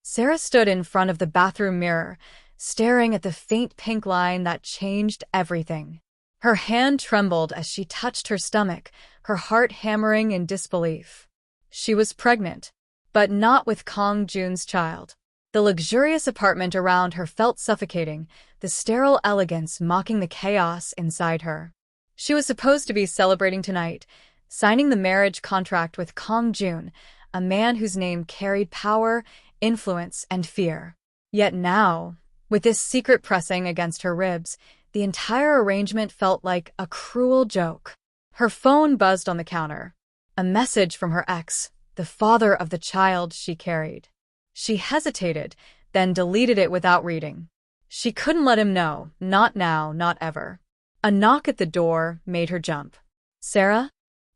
Sarah stood in front of the bathroom mirror, staring at the faint pink line that changed everything. Her hand trembled as she touched her stomach, her heart hammering in disbelief. She was pregnant, but not with Kang Jun's child. The luxurious apartment around her felt suffocating, the sterile elegance mocking the chaos inside her. She was supposed to be celebrating tonight, signing the marriage contract with Kang Jun, a man whose name carried power, influence, and fear. Yet now, with this secret pressing against her ribs, the entire arrangement felt like a cruel joke. Her phone buzzed on the counter. A message from her ex, the father of the child she carried. She hesitated, then deleted it without reading. She couldn't let him know, not now, not ever. A knock at the door made her jump. "Sarah?"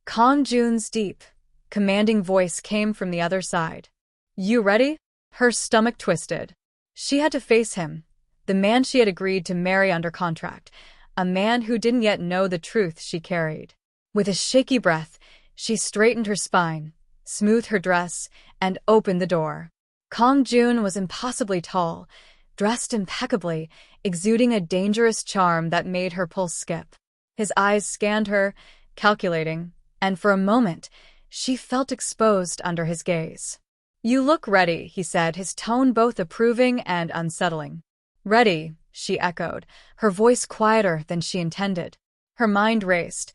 Kang Jun's deep, commanding voice came from the other side. "You ready?" Her stomach twisted. She had to face him, the man she had agreed to marry under contract, a man who didn't yet know the truth she carried. With a shaky breath, she straightened her spine, smoothed her dress, and opened the door. Kang Jun was impossibly tall, dressed impeccably, exuding a dangerous charm that made her pulse skip. His eyes scanned her, calculating, and for a moment, she felt exposed under his gaze. "You look ready," he said, his tone both approving and unsettling. "Ready," she echoed, her voice quieter than she intended. Her mind raced.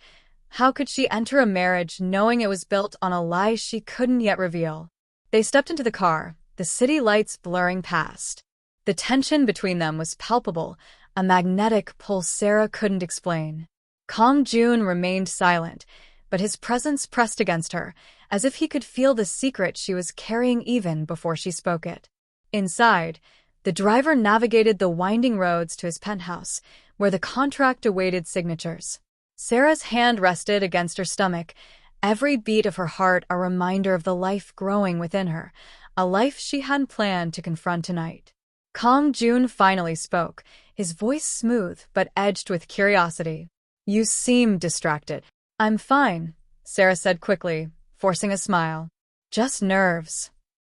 How could she enter a marriage knowing it was built on a lie she couldn't yet reveal? They stepped into the car, the city lights blurring past. The tension between them was palpable, a magnetic pull Sarah couldn't explain. Kang Jun remained silent, but his presence pressed against her, as if he could feel the secret she was carrying even before she spoke it. Inside, the driver navigated the winding roads to his penthouse, where the contract awaited signatures. Sarah's hand rested against her stomach, every beat of her heart a reminder of the life growing within her, a life she hadn't planned to confront tonight. Kang Jun finally spoke, his voice smooth but edged with curiosity. "You seem distracted." "I'm fine," Sarah said quickly, forcing a smile. "Just nerves."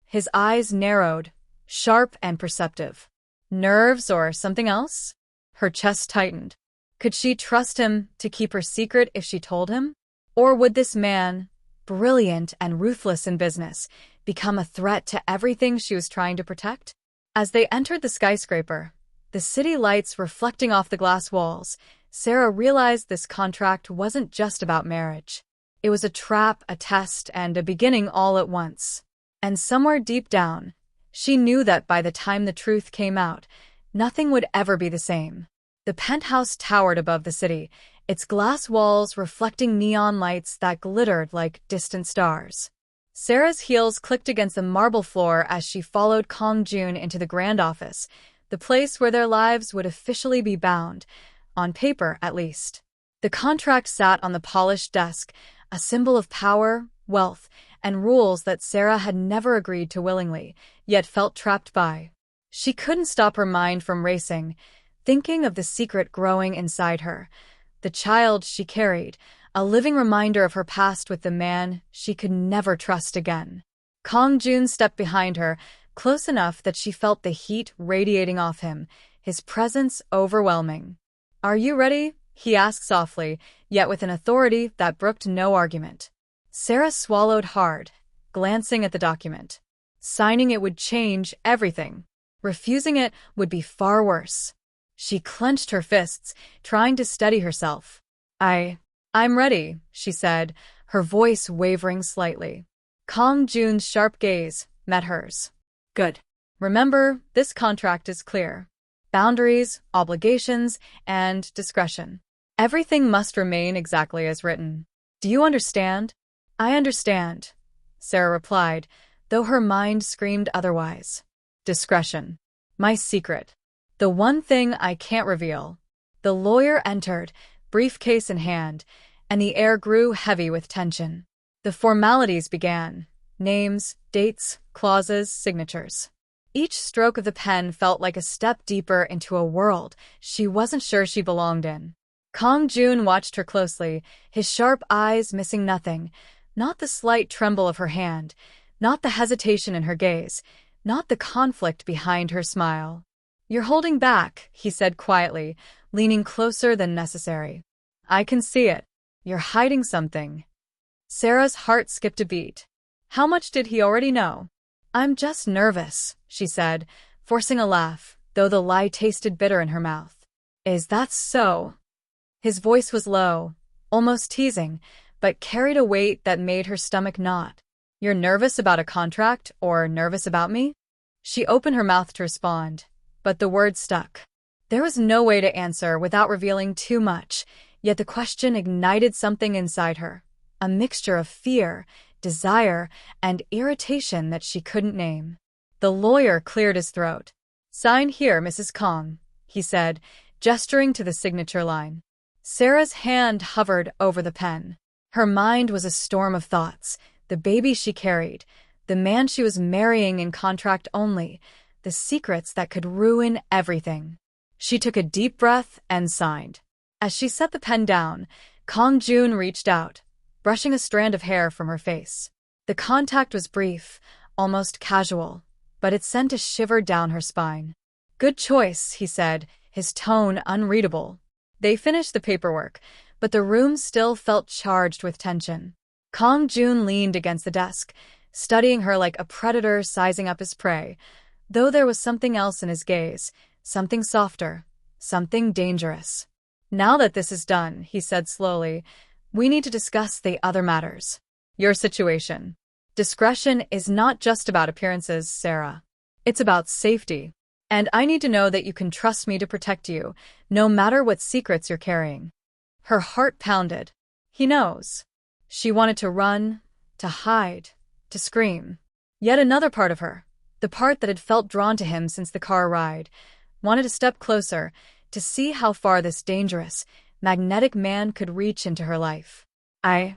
His eyes narrowed, sharp and perceptive. Nerves or something else? Her chest tightened. Could she trust him to keep her secret if she told him? Or would this man, brilliant and ruthless in business, become a threat to everything she was trying to protect? As they entered the skyscraper, the city lights reflecting off the glass walls, Sarah realized this contract wasn't just about marriage. It was a trap, a test, and a beginning all at once. And somewhere deep down, she knew that by the time the truth came out, nothing would ever be the same. The penthouse towered above the city, its glass walls reflecting neon lights that glittered like distant stars. Sarah's heels clicked against the marble floor as she followed Kang Jun into the grand office, the place where their lives would officially be bound, on paper at least. The contract sat on the polished desk, a symbol of power, wealth, and rules that Sarah had never agreed to willingly, yet felt trapped by. She couldn't stop her mind from racing, thinking of the secret growing inside her, the child she carried, a living reminder of her past with the man she could never trust again. Kang Jun stepped behind her, close enough that she felt the heat radiating off him, his presence overwhelming. "Are you ready?" he asked softly, yet with an authority that brooked no argument. Sarah swallowed hard, glancing at the document. Signing it would change everything. Refusing it would be far worse. She clenched her fists, trying to steady herself. I'm ready," she said, her voice wavering slightly. Kang Jun's sharp gaze met hers. "Good. Remember, this contract is clear. Boundaries, obligations, and discretion. Everything must remain exactly as written. Do you understand?" "I understand," Sarah replied, though her mind screamed otherwise. "Discretion. My secret. The one thing I can't reveal." The lawyer entered, briefcase in hand, and the air grew heavy with tension. The formalities began. Names, dates, clauses, signatures. Each stroke of the pen felt like a step deeper into a world she wasn't sure she belonged in. Kang Jun watched her closely, his sharp eyes missing nothing, not the slight tremble of her hand, not the hesitation in her gaze, not the conflict behind her smile. "You're holding back," he said quietly, leaning closer than necessary. "I can see it. You're hiding something." Sarah's heart skipped a beat. How much did he already know? "I'm just nervous," she said, forcing a laugh, though the lie tasted bitter in her mouth. "Is that so?" His voice was low, almost teasing, but carried a weight that made her stomach knot. "You're nervous about a contract or nervous about me?" She opened her mouth to respond, but the words stuck. There was no way to answer without revealing too much, yet the question ignited something inside her, a mixture of fear, desire, and irritation that she couldn't name. The lawyer cleared his throat. "Sign here, Mrs. Kang," he said, gesturing to the signature line. Sarah's hand hovered over the pen. Her mind was a storm of thoughts. The baby she carried, the man she was marrying in contract only, the secrets that could ruin everything. She took a deep breath and signed. As she set the pen down, Kang Jun reached out, brushing a strand of hair from her face. The contact was brief, almost casual, but it sent a shiver down her spine. "Good choice," he said, his tone unreadable. They finished the paperwork, but the room still felt charged with tension. Kang Jun leaned against the desk, studying her like a predator sizing up his prey, though there was something else in his gaze, something softer, something dangerous. "Now that this is done," he said slowly, "we need to discuss the other matters. Your situation. Discretion is not just about appearances, Sarah. It's about safety. And I need to know that you can trust me to protect you, no matter what secrets you're carrying." Her heart pounded. He knows. She wanted to run, to hide, to scream. Yet another part of her, the part that had felt drawn to him since the car ride, wanted to step closer, to see how far this dangerous, magnetic man could reach into her life. I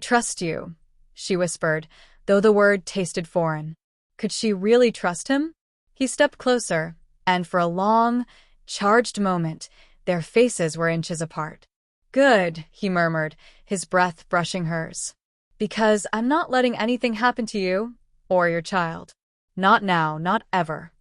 trust you," she whispered, though the word tasted foreign. Could she really trust him? He stepped closer, and for a long, charged moment, their faces were inches apart. "Good," he murmured, his breath brushing hers. "Because I'm not letting anything happen to you, or your child. Not now, not ever."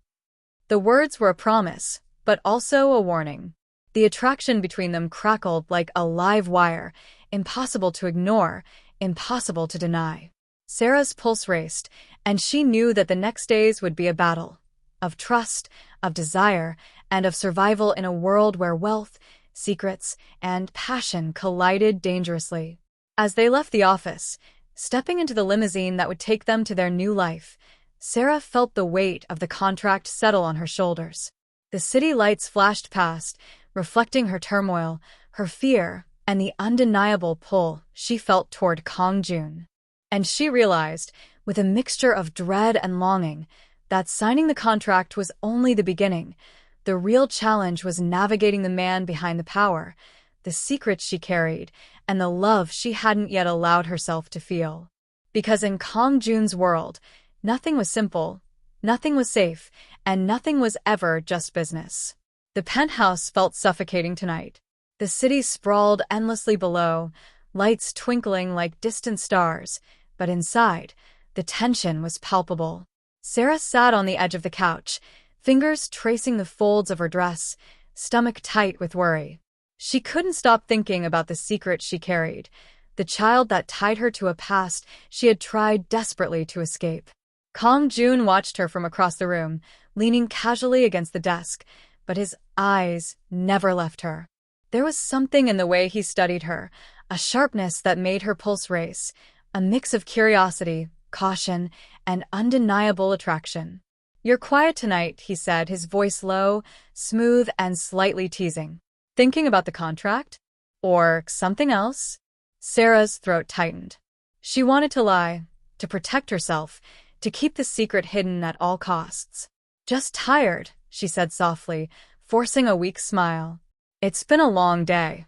The words were a promise, but also a warning. The attraction between them crackled like a live wire, impossible to ignore, impossible to deny. Sarah's pulse raced, and she knew that the next days would be a battle. Of trust, of desire, and of survival in a world where wealth, secrets, and passion collided dangerously. As they left the office, stepping into the limousine that would take them to their new life, Sarah felt the weight of the contract settle on her shoulders. The city lights flashed past, reflecting her turmoil, her fear, and the undeniable pull she felt toward Kang Jun. And she realized, with a mixture of dread and longing, that signing the contract was only the beginning. The real challenge was navigating the man behind the power, the secrets she carried, and the love she hadn't yet allowed herself to feel. Because in Kang Jun's world, nothing was simple, nothing was safe, and nothing was ever just business. The penthouse felt suffocating tonight. The city sprawled endlessly below, lights twinkling like distant stars, but inside, the tension was palpable. Sarah sat on the edge of the couch, fingers tracing the folds of her dress, stomach tight with worry. She couldn't stop thinking about the secret she carried, the child that tied her to a past she had tried desperately to escape. Kang Jun watched her from across the room, leaning casually against the desk, but his eyes never left her. There was something in the way he studied her, a sharpness that made her pulse race, a mix of curiosity, caution, and undeniable attraction. "You're quiet tonight," he said, his voice low, smooth, and slightly teasing. "Thinking about the contract? Or something else?" Sarah's throat tightened. She wanted to lie, to protect herself, to keep the secret hidden at all costs. "Just tired," she said softly, forcing a weak smile. "It's been a long day."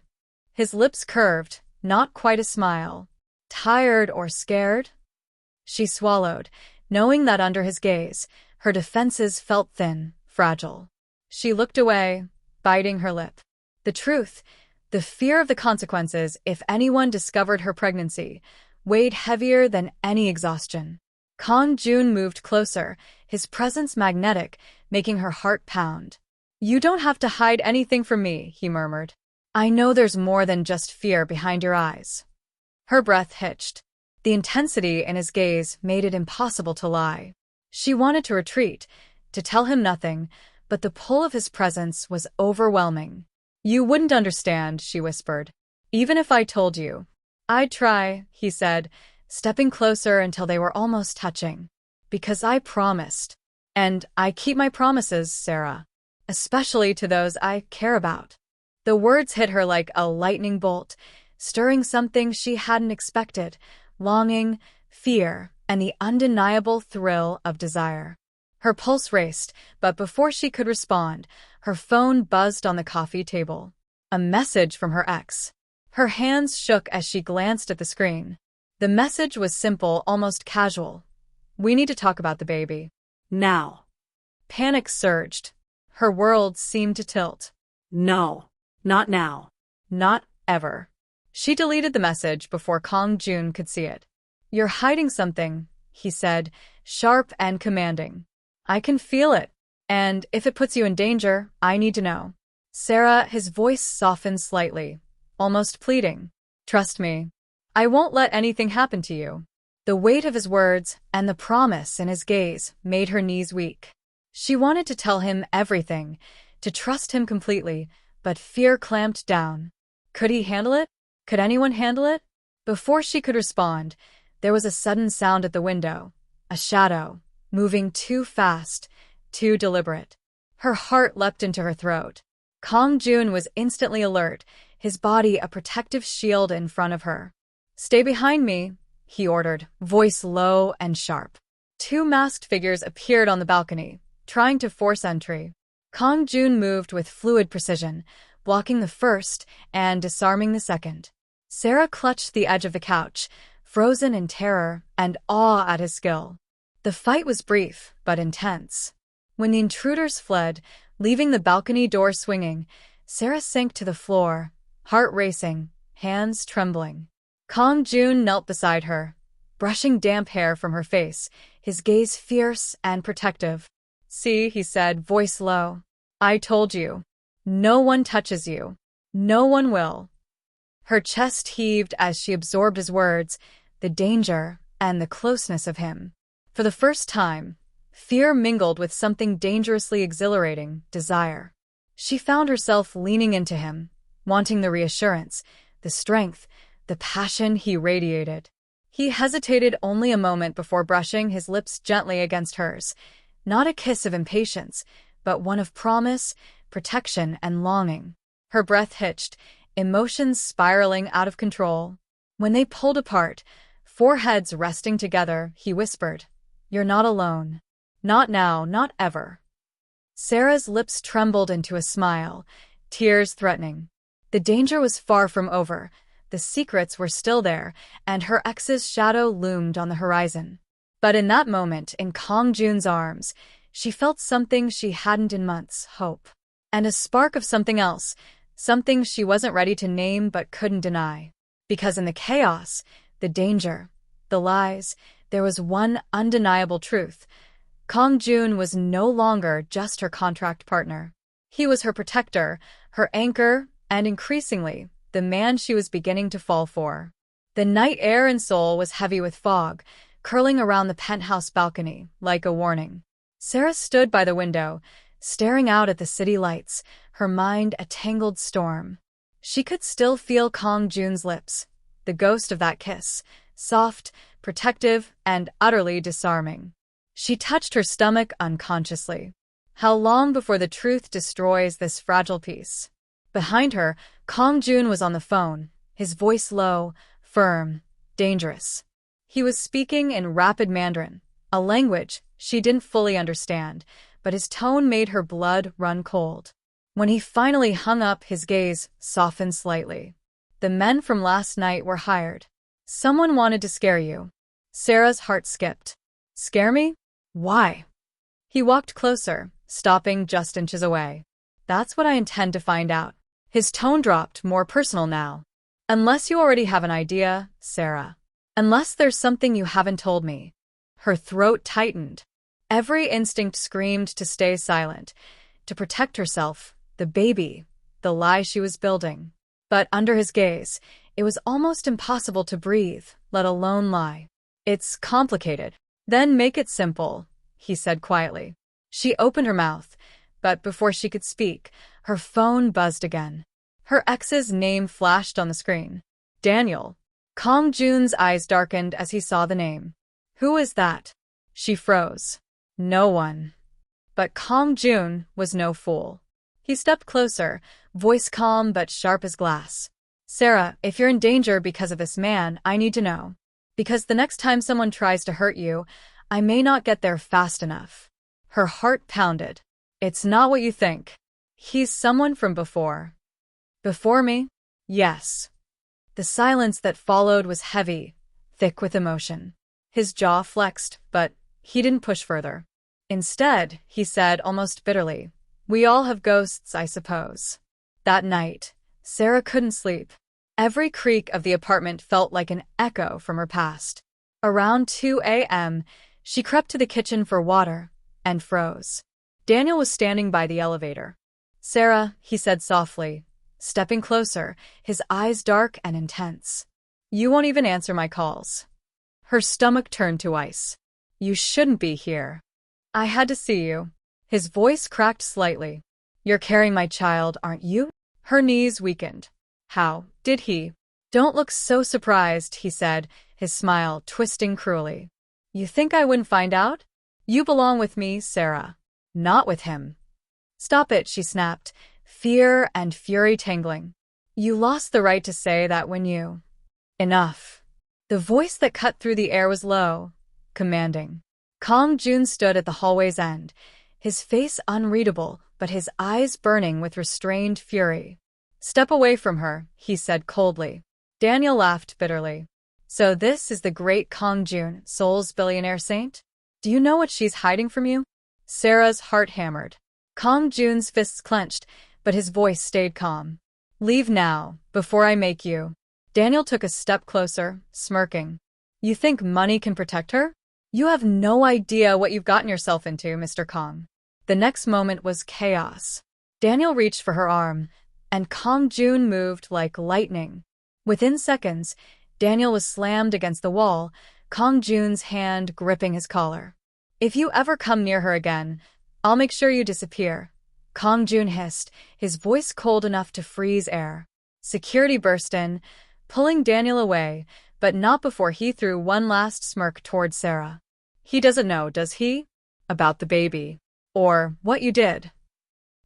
His lips curved, not quite a smile. "Tired or scared?" She swallowed, knowing that under his gaze, her defenses felt thin, fragile. She looked away, biting her lip. The truth, the fear of the consequences if anyone discovered her pregnancy, weighed heavier than any exhaustion. Kang Jun moved closer, his presence magnetic, making her heart pound. "You don't have to hide anything from me," he murmured. "I know there's more than just fear behind your eyes." Her breath hitched. The intensity in his gaze made it impossible to lie. She wanted to retreat, to tell him nothing, but the pull of his presence was overwhelming. "You wouldn't understand," she whispered. "Even if I told you." "I'd try," he said, stepping closer until they were almost touching. "Because I promised. And I keep my promises, Sarah. Especially to those I care about." The words hit her like a lightning bolt, stirring something she hadn't expected: longing, fear, and the undeniable thrill of desire. Her pulse raced, but before she could respond, her phone buzzed on the coffee table. A message from her ex. Her hands shook as she glanced at the screen. The message was simple, almost casual. "We need to talk about the baby. Now." Panic surged. Her world seemed to tilt. "No, not now. Not ever." She deleted the message before Kang Jun could see it. "You're hiding something," he said, sharp and commanding. "I can feel it. And if it puts you in danger, I need to know." "Sarah," his voice softened slightly, almost pleading. "Trust me. I won't let anything happen to you." The weight of his words and the promise in his gaze made her knees weak. She wanted to tell him everything, to trust him completely, but fear clamped down. Could he handle it? Could anyone handle it? Before she could respond, there was a sudden sound at the window, a shadow, moving too fast, too deliberate. Her heart leapt into her throat. Kang Jun was instantly alert, his body a protective shield in front of her. "Stay behind me," he ordered, voice low and sharp. Two masked figures appeared on the balcony, trying to force entry. Kang Jun moved with fluid precision, blocking the first and disarming the second. Sarah clutched the edge of the couch, frozen in terror and awe at his skill. The fight was brief, but intense. When the intruders fled, leaving the balcony door swinging, Sarah sank to the floor, heart racing, hands trembling. Kang Jun knelt beside her, brushing damp hair from her face, his gaze fierce and protective. "See," he said, voice low. "I told you. No one touches you. No one will." Her chest heaved as she absorbed his words, the danger and the closeness of him. For the first time, fear mingled with something dangerously exhilarating: desire. She found herself leaning into him, wanting the reassurance, the strength, the passion he radiated. He hesitated only a moment before brushing his lips gently against hers, not a kiss of impatience, but one of promise, protection, and longing. Her breath hitched, emotions spiraling out of control. When they pulled apart, foreheads resting together, he whispered, "You're not alone. Not now, not ever." Sarah's lips trembled into a smile, tears threatening. The danger was far from over. The secrets were still there, and her ex's shadow loomed on the horizon. But in that moment, in Kang Jun's arms, she felt something she hadn't in months: hope. And a spark of something else, something she wasn't ready to name but couldn't deny. Because in the chaos, the danger, the lies, there was one undeniable truth. Kang Jun was no longer just her contract partner. He was her protector, her anchor, and increasingly, the man she was beginning to fall for. The night air in Seoul was heavy with fog, curling around the penthouse balcony, like a warning. Sarah stood by the window, staring out at the city lights, her mind a tangled storm. She could still feel Kang Jun's lips, the ghost of that kiss, soft, protective, and utterly disarming. She touched her stomach unconsciously. How long before the truth destroys this fragile piece? Behind her, Kang Jun was on the phone, his voice low, firm, dangerous. He was speaking in rapid Mandarin, a language she didn't fully understand, but his tone made her blood run cold. When he finally hung up, his gaze softened slightly. "The men from last night were hired. Someone wanted to scare you." Sarah's heart skipped. "Scare me? Why?" He walked closer, stopping just inches away. "That's what I intend to find out." His tone dropped, more personal now. "Unless you already have an idea, Sarah. Unless there's something you haven't told me." Her throat tightened. Every instinct screamed to stay silent, to protect herself, the baby, the lie she was building. But under his gaze, it was almost impossible to breathe, let alone lie. "It's complicated." "Then make it simple," he said quietly. She opened her mouth, but before she could speak, her phone buzzed again. Her ex's name flashed on the screen. Daniel. Kang Jun's eyes darkened as he saw the name. "Who is that?" She froze. No one. But Kang Jun was no fool. He stepped closer, voice calm but sharp as glass. "Sarah, if you're in danger because of this man, I need to know. Because the next time someone tries to hurt you, I may not get there fast enough." Her heart pounded. "It's not what you think. He's someone from before." "Before me?" "Yes." The silence that followed was heavy, thick with emotion. His jaw flexed, but he didn't push further. Instead, he said almost bitterly, "We all have ghosts, I suppose." That night, Sarah couldn't sleep. Every creak of the apartment felt like an echo from her past. Around 2 a.m., she crept to the kitchen for water and froze. Daniel was standing by the elevator. "Sarah," he said softly, stepping closer, his eyes dark and intense. "You won't even answer my calls." Her stomach turned to ice. "You shouldn't be here." "I had to see you." His voice cracked slightly. "You're carrying my child, aren't you?" Her knees weakened. "How did he?" "Don't look so surprised," he said, his smile twisting cruelly. "You think I wouldn't find out? You belong with me, Sarah. Not with him." "Stop it," she snapped, fear and fury tangling. "You lost the right to say that when you—" "Enough." The voice that cut through the air was low, commanding. Kang Jun stood at the hallway's end, his face unreadable, but his eyes burning with restrained fury. "Step away from her," he said coldly. Daniel laughed bitterly. "So this is the great Kang Jun, Seoul's billionaire saint? Do you know what she's hiding from you?" Sarah's heart hammered. Kang Jun's fists clenched, but his voice stayed calm. "Leave now, before I make you." Daniel took a step closer, smirking. "You think money can protect her? You have no idea what you've gotten yourself into, Mr. Kang." The next moment was chaos. Daniel reached for her arm, and Kang Jun moved like lightning. Within seconds, Daniel was slammed against the wall, Kang Jun's hand gripping his collar. "If you ever come near her again, I'll make sure you disappear," Kang Jun hissed, his voice cold enough to freeze air. Security burst in, pulling Daniel away, but not before he threw one last smirk toward Sarah. "He doesn't know, does he? About the baby. Or what you did."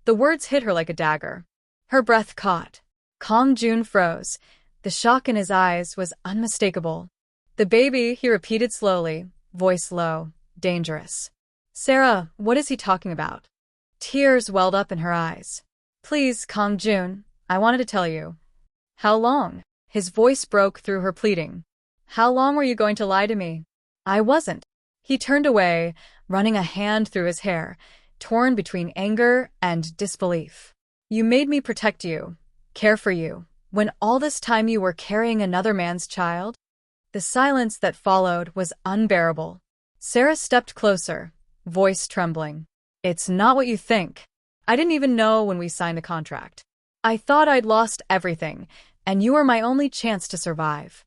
The words hit her like a dagger. Her breath caught. Kang Jun froze. The shock in his eyes was unmistakable. "The baby," he repeated slowly, voice low, dangerous. "Sarah, what is he talking about?" Tears welled up in her eyes. "Please, Kang Jun, I wanted to tell you." "How long?" His voice broke through her pleading. "How long were you going to lie to me?" "I wasn't." He turned away, running a hand through his hair, torn between anger and disbelief. "You made me protect you, care for you, when all this time you were carrying another man's child?" The silence that followed was unbearable. Sarah stepped closer, voice trembling. "It's not what you think. I didn't even know when we signed the contract. I thought I'd lost everything, and you were my only chance to survive."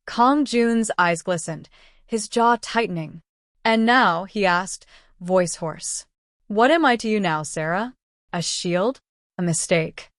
Kang Jun's eyes glistened, his jaw tightening. "And now," he asked, voice hoarse, "what am I to you now, Sarah? A shield? A mistake?"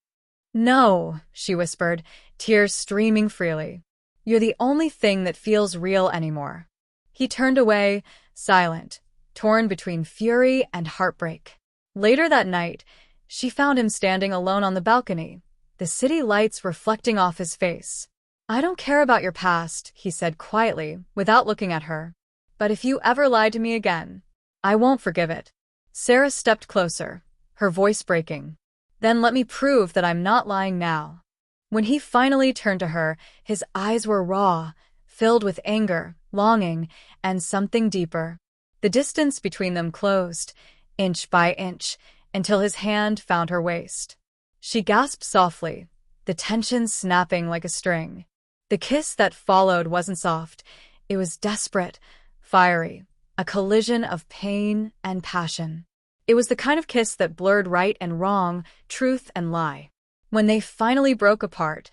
"No," she whispered, tears streaming freely. "You're the only thing that feels real anymore." He turned away, silent, torn between fury and heartbreak. Later that night, she found him standing alone on the balcony, the city lights reflecting off his face. "I don't care about your past," he said quietly, without looking at her. "But if you ever lie to me again, I won't forgive it." Sarah stepped closer, her voice breaking. "Then let me prove that I'm not lying now." When he finally turned to her, his eyes were raw, filled with anger, longing, and something deeper. The distance between them closed, inch by inch, until his hand found her waist. She gasped softly, the tension snapping like a string. The kiss that followed wasn't soft. It was desperate, fiery, a collision of pain and passion. It was the kind of kiss that blurred right and wrong, truth and lie. When they finally broke apart,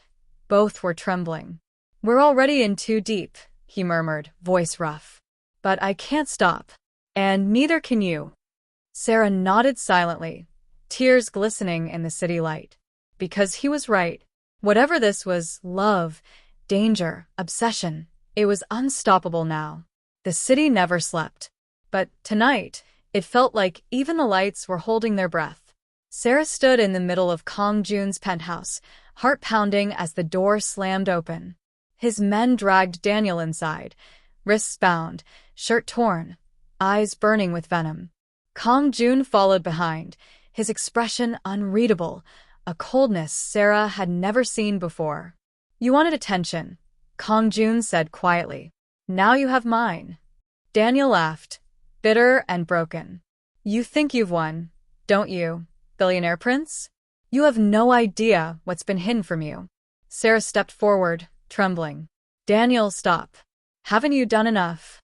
both were trembling. "We're already in too deep," he murmured, voice rough. "But I can't stop. And neither can you." Sarah nodded silently, tears glistening in the city light. Because he was right. Whatever this was, love, danger, obsession, it was unstoppable now. The city never slept. But tonight, it felt like even the lights were holding their breath. Sarah stood in the middle of Kang Jun's penthouse, heart pounding as the door slammed open. His men dragged Daniel inside, wrists bound, shirt torn, eyes burning with venom. Kang Jun followed behind, his expression unreadable, a coldness Sarah had never seen before. "You wanted attention," Kang Jun said quietly. "Now you have mine." Daniel laughed, bitter and broken. "You think you've won, don't you, billionaire prince? You have no idea what's been hidden from you." Sarah stepped forward, trembling. "Daniel, stop. Haven't you done enough?"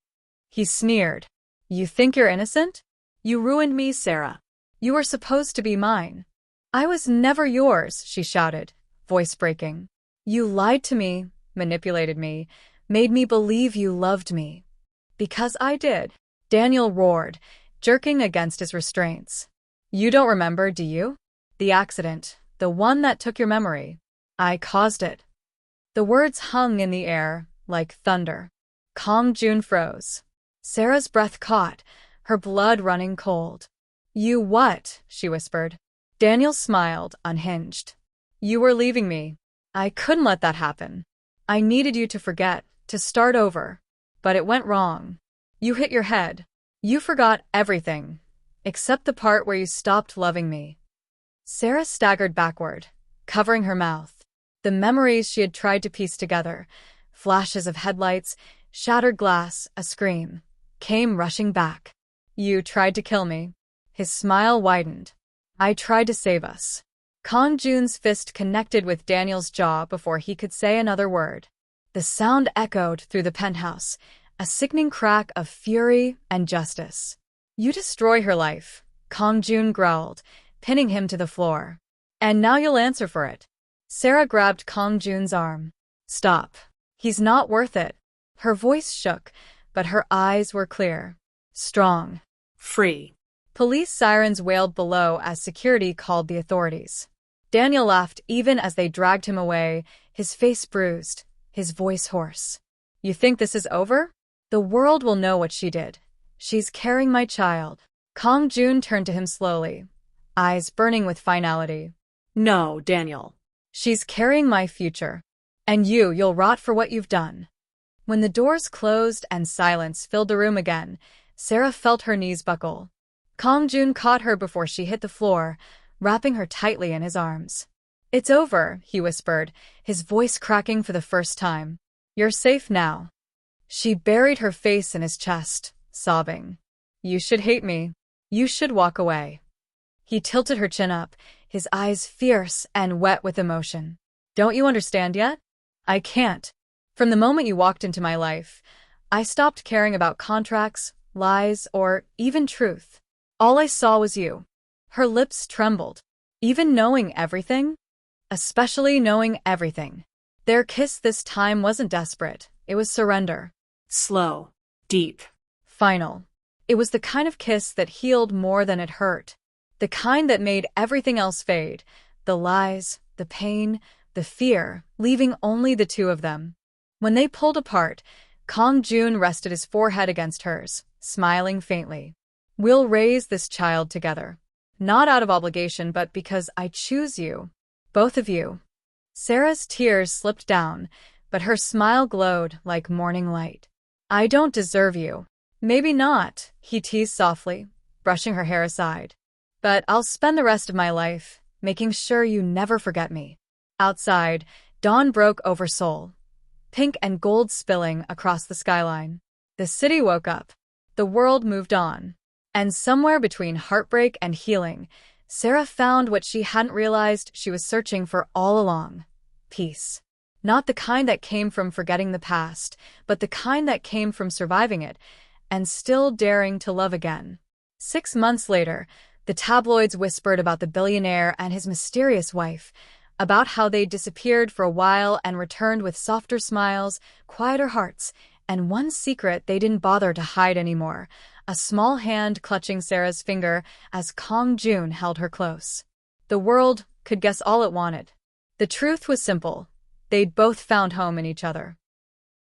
He sneered. "You think you're innocent? You ruined me, Sarah. You were supposed to be mine." "I was never yours," she shouted, voice breaking. "You lied to me, manipulated me, made me believe you loved me." "Because I did," Daniel roared, jerking against his restraints. "You don't remember, do you? The accident, the one that took your memory. I caused it." The words hung in the air like thunder. Kang Jun froze. Sarah's breath caught, her blood running cold. "You what?" she whispered. Daniel smiled, unhinged. "You were leaving me. I couldn't let that happen. I needed you to forget, to start over. But it went wrong. You hit your head. You forgot everything, except the part where you stopped loving me." Sarah staggered backward, covering her mouth. The memories she had tried to piece together, flashes of headlights, shattered glass, a scream, came rushing back. "You tried to kill me." His smile widened. "I tried to save us." Kang Jun's fist connected with Daniel's jaw before he could say another word. The sound echoed through the penthouse, a sickening crack of fury and justice. "You destroy her life," Kang Jun growled, pinning him to the floor. "And now you'll answer for it." Sarah grabbed Kang Jun's arm. "Stop. He's not worth it." Her voice shook, but her eyes were clear, strong. "Free." Police sirens wailed below as security called the authorities. Daniel laughed even as they dragged him away, his face bruised, his voice hoarse. "You think this is over? The world will know what she did. She's carrying my child." Kang Jun turned to him slowly, eyes burning with finality. "No, Daniel." "She's carrying my future. And you'll rot for what you've done." When the doors closed and silence filled the room again, Sarah felt her knees buckle. Kang Jun caught her before she hit the floor, wrapping her tightly in his arms. "It's over," he whispered, his voice cracking for the first time. "You're safe now." She buried her face in his chest, sobbing. "You should hate me. You should walk away." He tilted her chin up, his eyes fierce and wet with emotion. "Don't you understand yet? I can't. From the moment you walked into my life, I stopped caring about contracts, lies, or even truth. All I saw was you." Her lips trembled. "Even knowing everything? Especially knowing everything." Their kiss this time wasn't desperate. It was surrender. Slow. Deep. Final. It was the kind of kiss that healed more than it hurt. The kind that made everything else fade. The lies, the pain, the fear, leaving only the two of them. When they pulled apart, Kang Jun rested his forehead against hers, smiling faintly. "We'll raise this child together. Not out of obligation, but because I choose you. Both of you." Sarah's tears slipped down, but her smile glowed like morning light. "I don't deserve you." "Maybe not," he teased softly, brushing her hair aside. "But I'll spend the rest of my life making sure you never forget me." Outside, dawn broke over Seoul, pink and gold spilling across the skyline. The city woke up. The world moved on. And somewhere between heartbreak and healing, Sarah found what she hadn't realized she was searching for all along: peace. Not the kind that came from forgetting the past, but the kind that came from surviving it, and still daring to love again. 6 months later, the tabloids whispered about the billionaire and his mysterious wife, about how they disappeared for a while and returned with softer smiles, quieter hearts, and one secret they didn't bother to hide anymore: a small hand clutching Sarah's finger as Kang Jun held her close. The world could guess all it wanted. The truth was simple: they'd both found home in each other.